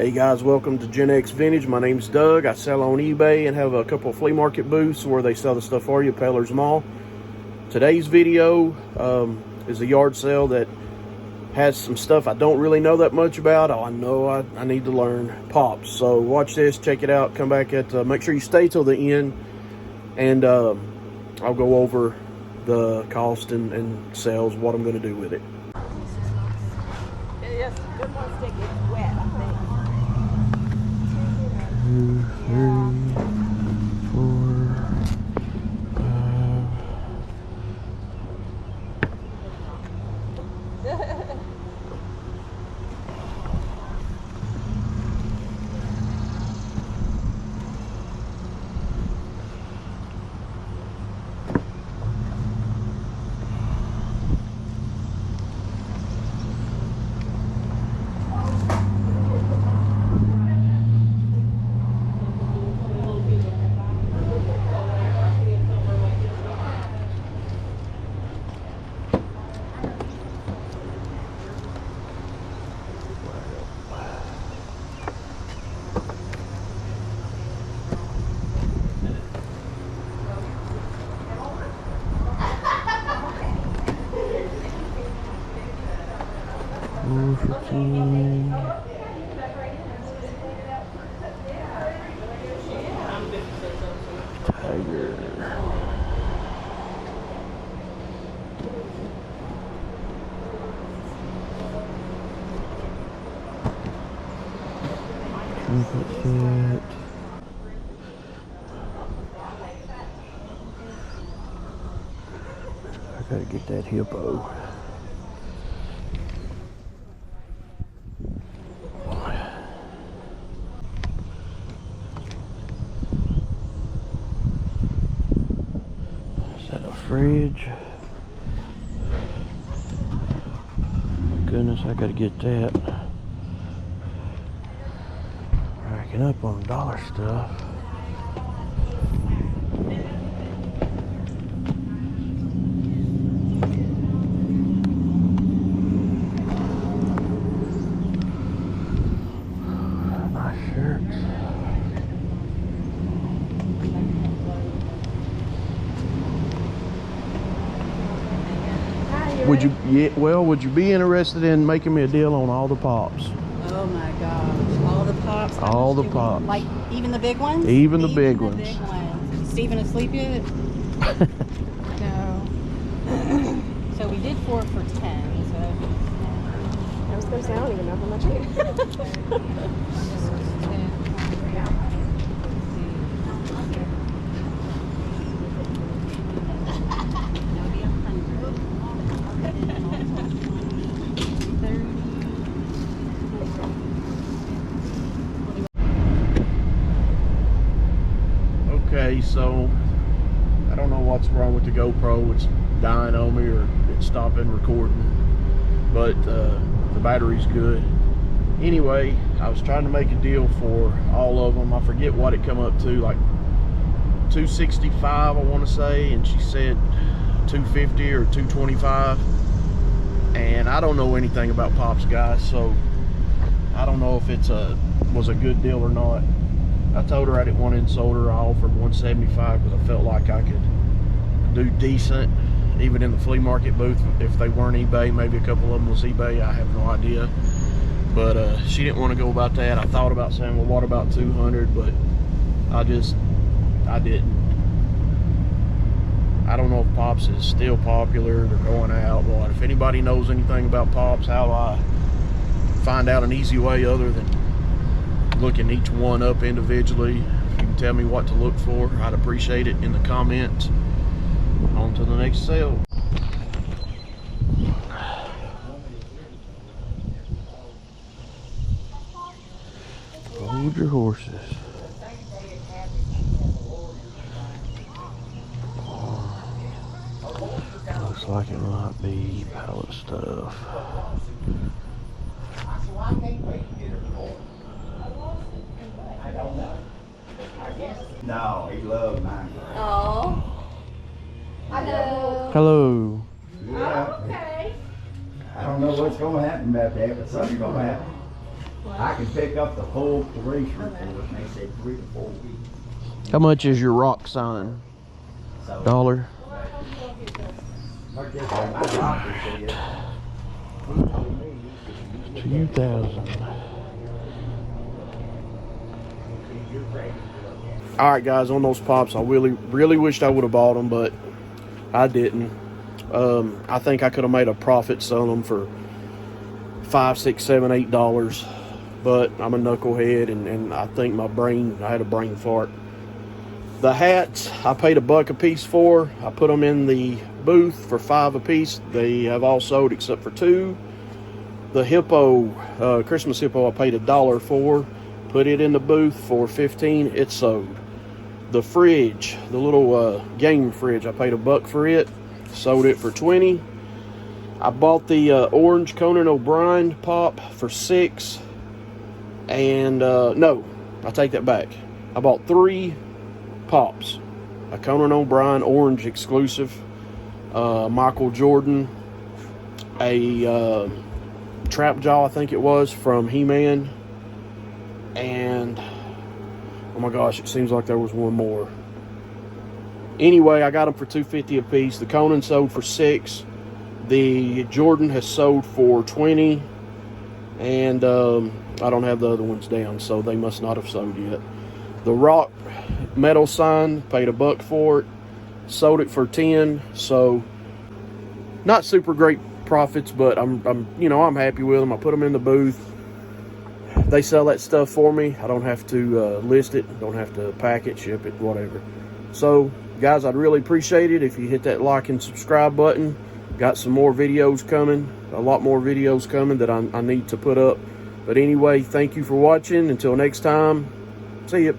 Hey guys, welcome to Gen X Vintage. My name's Doug. I sell on eBay and have a couple of flea market booths where they sell the stuff for you, Peddler's Mall. Today's video is a yard sale that has some stuff I don't really know that much about. Oh, I know I need to learn. Pops. So watch this, check it out, come back at, make sure you stay till the end, and I'll go over the cost and sales, what I'm going to do with it. Yes, good one stick. It's wet, I think. 2, 3, 4, 5. Tiger. Set. I gotta get that hippo. Fridge. Goodness, I gotta get that. Racking up on dollar stuff. Nice shirts. Would you be interested in making me a deal on all the pops? Oh my gosh, all the pops. All the pops. Like even the big ones? Even the big ones. Big ones. Is Steven asleep yet? No. So we did 4 for 10. So I was going to say, I don't even know how much it is. Okay, so I don't know what's wrong with the GoPro. It's dying on me or it's stopping recording, but the battery's good. Anyway, I was trying to make a deal for all of them. I forget what it come up to, like $265 I want to say, and she said $250 or $225, and I don't know anything about pops, guys, so I don't know if it's was a good deal or not. I told her I didn't want it and sold her. I offered $175 because I felt like I could do decent, even in the flea market booth. If they weren't eBay, maybe a couple of them was eBay. I have no idea. But she didn't want to go about that. I thought about saying, well, what about 200? But I didn't. I don't know if pops is still popular. They're going out. Well, if anybody knows anything about pops, how do I find out an easy way other than looking each one up individually? If you can tell me what to look for, I'd appreciate it in the comments. On to the next sale. Hold your horses. Looks like it might be pallet stuff. No, he loved mine. Oh. Hello. Hello. Yeah. Okay. I don't know what's going to happen about that, but something's going to happen. I can pick up the whole race report, and they said 3 to 4 weeks. How much is your rock sign? $1? 2,000. All right, guys, on those pops, I really wished I would have bought them, but I didn't. I think I could have made a profit selling them for $5, $6, $7, $8, but I'm a knucklehead, and I think I had a brain fart. The hats, I paid $1 a piece for. I put them in the booth for $5 a piece. They have all sold except for 2. The hippo, Christmas hippo, I paid $1 for. Put it in the booth for $15. It sold. The fridge, the little game fridge, I paid $1 for it. Sold it for $20. I bought the orange Conan O'Brien pop for $6. And no, I take that back. I bought 3 pops. A Conan O'Brien orange exclusive, Michael Jordan, a Trap Jaw, I think it was, from He-Man, and oh my gosh, it seems like there was one more. Anyway, I got them for $2.50 a piece. The Conan sold for $6. The Jordan has sold for $20, and I don't have the other ones down, so they must not have sold yet. The rock metal sign, paid $1 for it, sold it for $10. So not super great profits, but I'm happy with them. I put them in the booth. They sell that stuff for me. I don't have to list it, don't have to pack it, ship it, whatever. So guys, I'd really appreciate it if you hit that like and subscribe button. Got some more videos coming, a lot more videos coming that I need to put up. But anyway, thank you for watching. Until next time, see ya.